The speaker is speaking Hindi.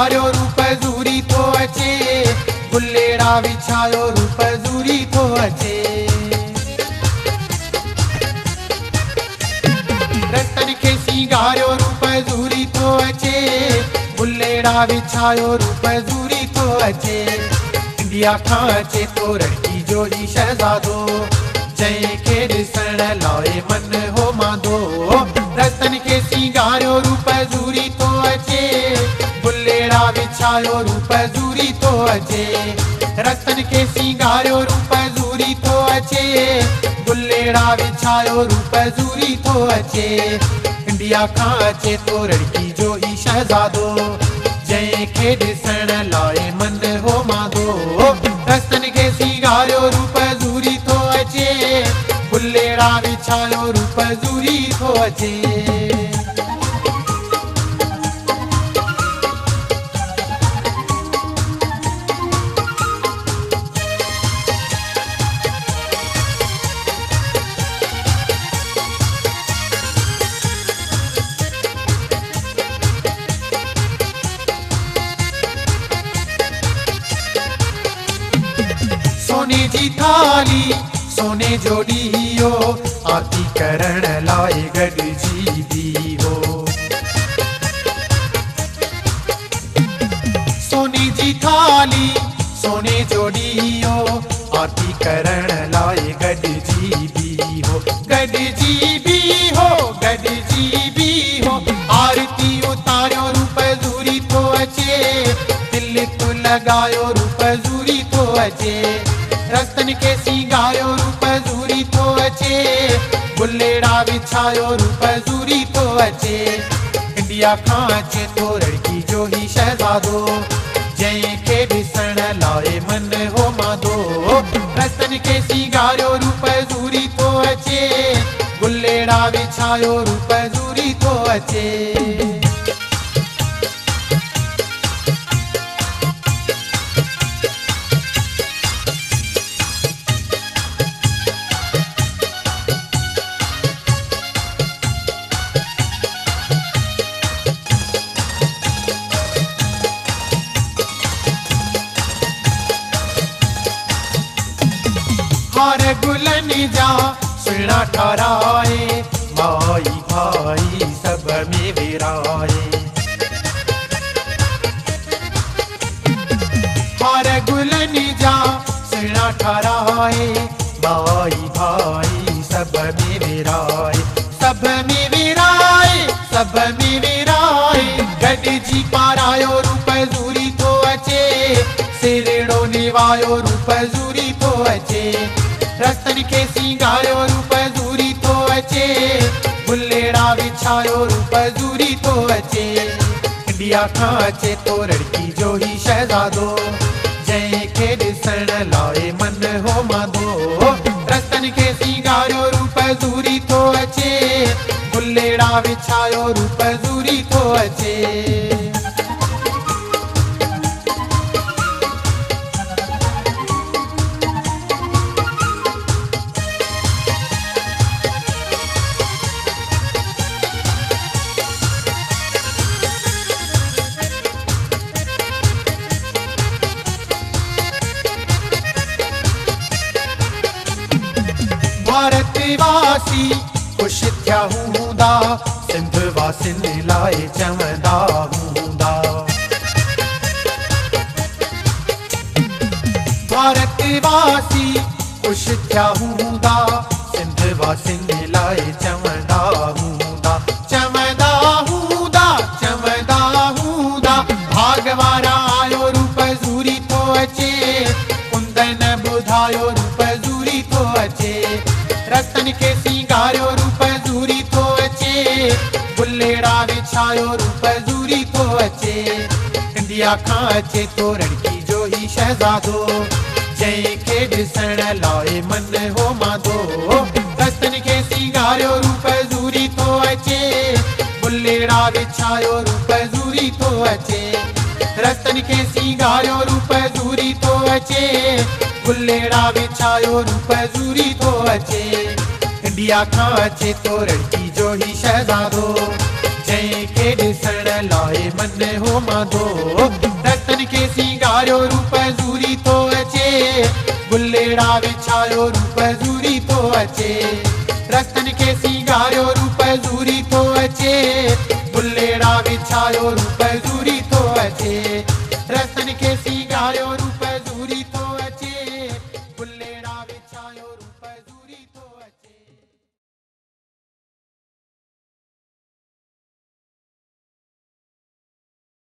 सिंगारियो रूप ज़ूरी थो अचे, गुलेड़ा विछायो रूप ज़ूरी थो अचे। रस्तनि खे सिंगारियो रूप ज़ूरी थो अचे, गुलेड़ा विछायो रूप ज़ूरी थो अचे। इंडिया खां अचे थो रड़की जो ही शहज़ादो, जंहिंखे ॾिसण लाइ मन हो मांदो। रस्तनि खे सिंगारियो रूप ज़ूरी थो अचे, गुलेड़ा विछायो रूप ज़ूरी थो अचे। रस्तनि खे सिंगारियो रूप ज़ूरी थो अचे, गुलेड़ा विछायो रूप ज़ूरी थो अचे। इंडिया खां अचे थो रड़की जो ही शहज़ादो, जंहिंखे ॾिसण लाइ मन हो मांदो। रस्तनि खे सिंगारियो रूप ज़ूरी थो अचे, गुलेड़ा विछायो रूप ज़ूरी थो अचे। सोने जी थाली सोने जो ॾीओ, आरती करण लाइ गॾिजी बीहो। सोने जी थाली सोने जो ॾीओ, आरती करण लाइ गॾिजी बीहो। गॾिजी बीहो, गॾिजी बीहो, आरती उतारियो रूप ज़ूरी थो अचे, तिलक लॻायो रूप ज़ूरी थो अचे। रस्तनि खे सिंगारियो रूप ज़ूरी थो अचे, गुलेड़ा विछायो रूप ज़ूरी थो अचे। इंडिया खां अचे थो रड़की जो ही शहज़ादो, जंहिंखे ॾिसण लाइ मन हो मांदो। रस्तनि खे सिंगारियो रूप ज़ूरी थो अचे, गुलेड़ा विछायो रूप ज़ूरी थो अचे। हार गुलनि जा सुहिणा ठाराए, माई भाई सभ में विराए। हार गुलनि जा सुहिणा ठाराए, माई भाई सभ में विराए। सभ में विराए, सभ में विराए, गॾिजी पारायो रूप ज़ूरी थो अचे, सिरड़ो निवायो रूप ज़ूरी थो अचे। रस्तनि खे सिंगारियो रूप ज़ूरी थो अचे, गुलेड़ा विछायो रूप ज़ूरी थो अचे। इंडिया खां अचे थो रड़की जो ही शहज़ादो, जंहिंखे ॾिसण लाइ मन हो मांदो। रस्तनि खे सिंगारियो रूप ज़ूरी थो अचे, गुलेड़ा विछायो रूप ज़ूरी थो अचे। भारतवासी ख़ुशि थिया हूंदा, सिंध वासियुनि लाइ चवंदा हूंदा। भारतवासी ख़ुशि थिया हूंदा, सिंध वासियुनि लाइ चवंदा हूंदा। चवंदा हूंदा, चवंदा हूंदा, भाग वारा आयो रूप ज़ूरी थो अचे, कुंदन ॿुधायो रूप ज़ूरी थो अचे। रस्तनि खे सिंगारियो रूप ज़ूरी थो अचे, गुलेड़ा विछायो रूप ज़ूरी थो अचे। इंडिया खां अचे थो रड़की जो ही शहज़ादो, जंहिंखे ॾिसण लाइ मन हो मांदो। रस्तनि खे सिंगारियो रूप ज़ूरी थो अचे, गुलेड़ा विछायो रूप ज़ूरी थो अचे। रस्तनि खे सिंगारियो रूप ज़ूरी थो अचे, गुलेड़ा विछायो रूप ज़ूरी थो अचे। इंडिया खां अचे थो रड़की जो ही शहज़ादो, जंहिंखे ॾिसण लाइ मन हो मांदो। रतन खे सिंगारियो रूप ज़ूरी थो अचे, गुलेड़ा विछायो रूप ज़ूरी थो अचे। रतन खे सिंगारियो रूप ज़ूरी थो अचे, गुलेड़ा विछायो रूप ज़ूरी थो अचे। रतन खे सिंगारियो रूप ज़ूरी